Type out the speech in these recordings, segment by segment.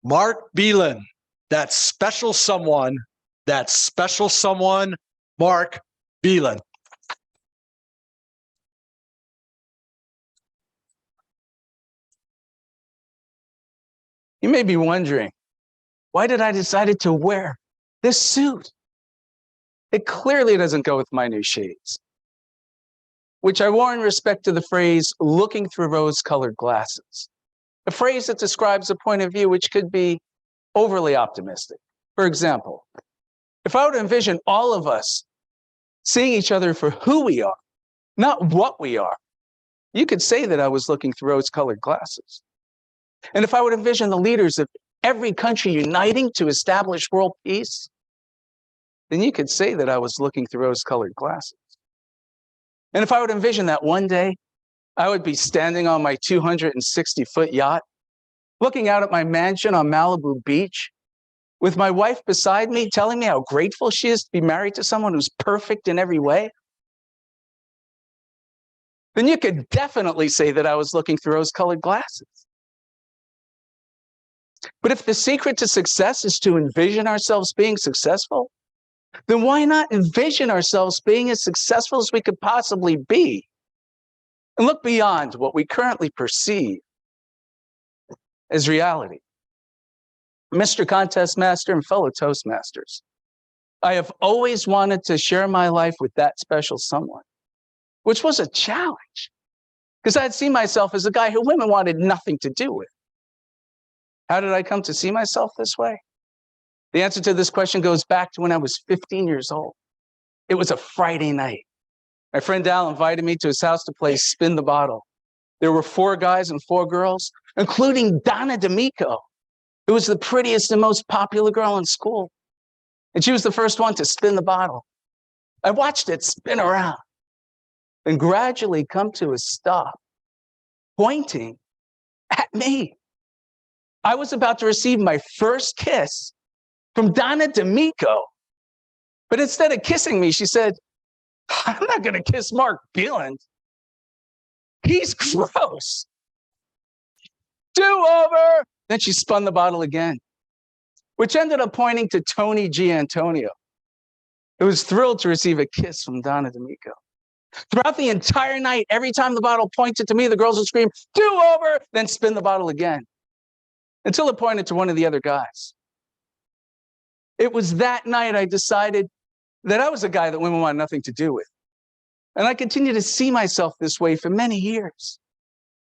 Mark Beland, that special someone, Mark Beland. You may be wondering, why did I decide to wear this suit? It clearly doesn't go with my new shades, which I wore in respect to the phrase, looking through rose-colored glasses, a phrase that describes a point of view which could be overly optimistic. For example, if I were to envision all of us seeing each other for who we are, not what we are, you could say that I was looking through rose-colored glasses. And if I would envision the leaders of every country uniting to establish world peace, then you could say that I was looking through rose-colored glasses. And if I would envision that one day I would be standing on my 260-foot yacht, looking out at my mansion on Malibu Beach, with my wife beside me telling me how grateful she is to be married to someone who's perfect in every way, then you could definitely say that I was looking through rose-colored glasses. But if the secret to success is to envision ourselves being successful, then why not envision ourselves being as successful as we could possibly be and look beyond what we currently perceive as reality? Mr. Contest Master and fellow Toastmasters, I have always wanted to share my life with that special someone, which was a challenge because I had seen myself as a guy who women wanted nothing to do with. How did I come to see myself this way? The answer to this question goes back to when I was 15 years old. It was a Friday night. My friend Al invited me to his house to play Spin the Bottle. There were 4 guys and 4 girls, including Donna D'Amico, who was the prettiest and most popular girl in school. And she was the first one to spin the bottle. I watched it spin around and gradually come to a stop, pointing at me. I was about to receive my first kiss from Donna D'Amico. But instead of kissing me, she said, "I'm not going to kiss Mark Beland. He's gross. Do-over." Then she spun the bottle again, which ended up pointing to Tony G. Antonio, who was thrilled to receive a kiss from Donna D'Amico. Throughout the entire night, every time the bottle pointed to me, the girls would scream, "Do-over," then spin the bottle again, until it pointed to one of the other guys. It was that night I decided that I was a guy that women wanted nothing to do with. And I continued to see myself this way for many years,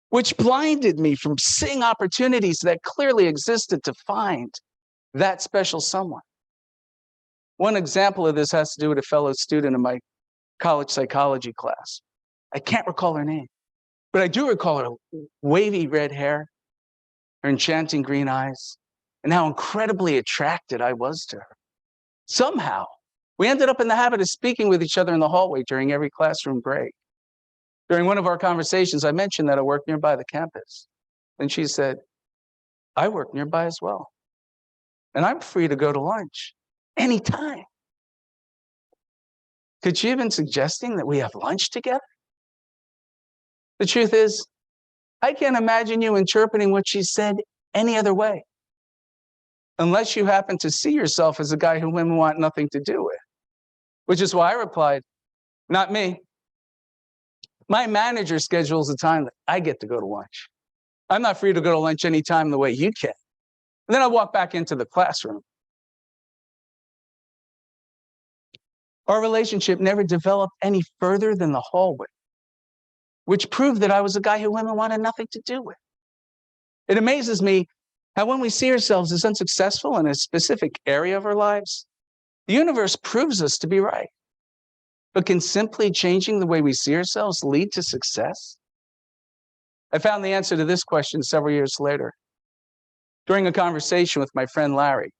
which blinded me from seeing opportunities that clearly existed to find that special someone. One example of this has to do with a fellow student in my college psychology class. I can't recall her name, but I do recall her wavy red hair, her enchanting green eyes, and how incredibly attracted I was to her. Somehow, we ended up in the habit of speaking with each other in the hallway during every classroom break. During one of our conversations, I mentioned that I worked nearby the campus. And she said, "I work nearby as well. And I'm free to go to lunch anytime." Could she have been suggesting that we have lunch together? The truth is, I can't imagine you interpreting what she said any other way, unless you happen to see yourself as a guy who women want nothing to do with. Which is why I replied, "Not me. My manager schedules the time that I get to go to lunch. I'm not free to go to lunch anytime the way you can." And then I walked back into the classroom. Our relationship never developed any further than the hallway, which proved that I was a guy who women wanted nothing to do with. It amazes me how when we see ourselves as unsuccessful in a specific area of our lives, the universe proves us to be right. But can simply changing the way we see ourselves lead to success? I found the answer to this question several years later, during a conversation with my friend Larry.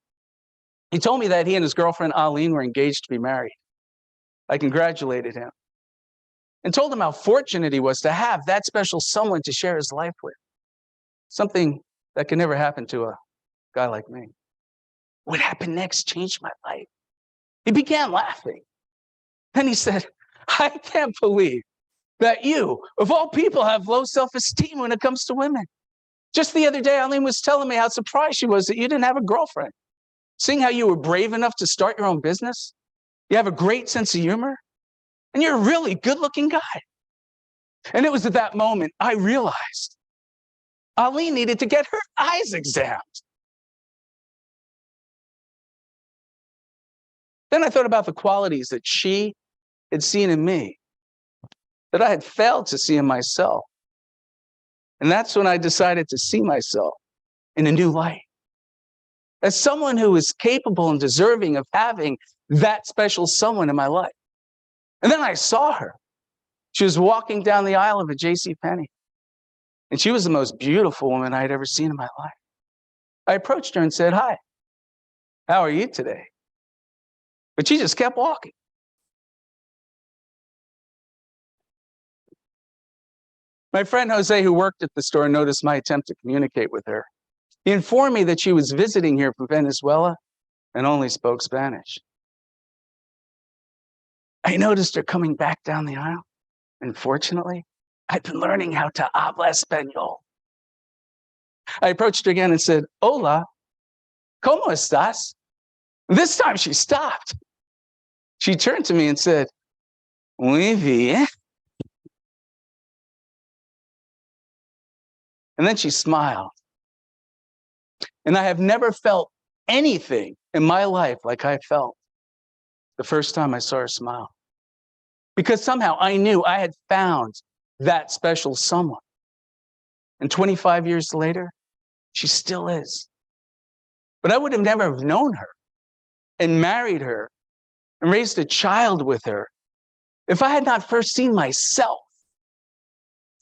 He told me that he and his girlfriend Eileen were engaged to be married. I congratulated him and told him how fortunate he was to have that special someone to share his life with. Something that can never happen to a guy like me. What happened next changed my life. He began laughing. And he said, "I can't believe that you, of all people, have low self-esteem when it comes to women. Just the other day, Eileen was telling me how surprised she was that you didn't have a girlfriend. Seeing how you were brave enough to start your own business, you have a great sense of humor, and you're a really good-looking guy. And it was at that moment I realized Eileen needed to get her eyes examined. Then I thought about the qualities that she had seen in me, that I had failed to see in myself. And that's when I decided to see myself in a new light, as someone who is capable and deserving of having that special someone in my life. And then I saw her. She was walking down the aisle of a JCPenney, and she was the most beautiful woman I had ever seen in my life. I approached her and said, "Hi, how are you today?" But she just kept walking. My friend Jose, who worked at the store, noticed my attempt to communicate with her. He informed me that she was visiting here from Venezuela and only spoke Spanish. I noticed her coming back down the aisle, and fortunately, I'd been learning how to habla español. I approached her again and said, "Hola, ¿cómo estás?" This time she stopped. She turned to me and said, "Muy bien." And then she smiled. And I have never felt anything in my life like I felt the first time I saw her smile. Because somehow I knew I had found that special someone. And 25 years later, she still is. But I would have never have known her and married her and raised a child with her if I had not first seen myself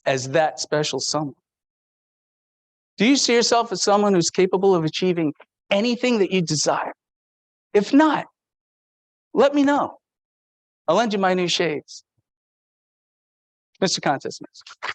as that special someone. Do you see yourself as someone who's capable of achieving anything that you desire? If not, let me know. I'll lend you my new shades. Mr. Contest Master.